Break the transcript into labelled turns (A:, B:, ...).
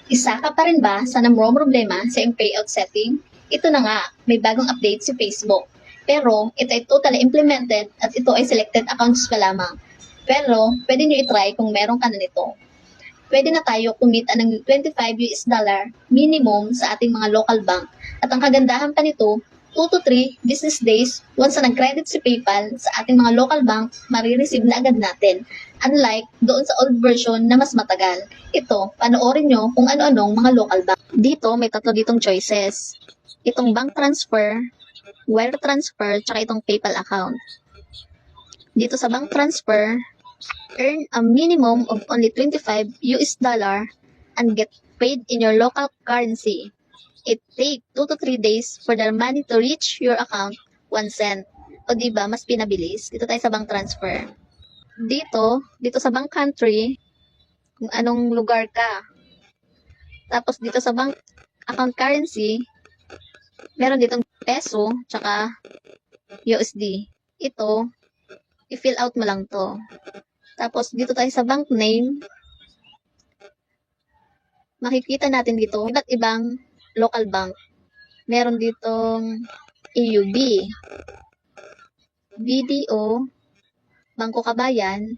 A: Isa ka pa rin ba sa namumrong problema sa iyong payout setting? Ito na nga, may bagong update si Facebook. Pero ito ay totally implemented at ito ay selected accounts pa lamang. Pero pwede nyo itry kung meron ka na nito. Pwede na tayo kumita ng $25 minimum sa ating mga local bank. At ang kagandahan pa nito, 2 to 3 business days once na nag-credit si PayPal sa ating mga local bank, marireceive na agad natin. Unlike doon sa old version na mas matagal. Ito, panoorin nyo kung ano-anong mga local bank. Dito, may tatlo ditong choices. Itong bank transfer, wire transfer, tsaka itong PayPal account. Dito sa bank transfer, earn a minimum of only $25 and get paid in your local currency. It take 2 to 3 days for the money to reach your account, 1 cent. O diba, mas pinabilis. Dito tayo sa bank transfer. Dito sa bank country, kung anong lugar ka. Tapos dito sa bank account currency, meron ditong peso, tsaka USD. Ito, i-fill out mo lang to. Tapos dito tayo sa bank name, makikita natin dito iba't ibang local bank. Meron ditong AUB, BDO, Bangko Kabayan,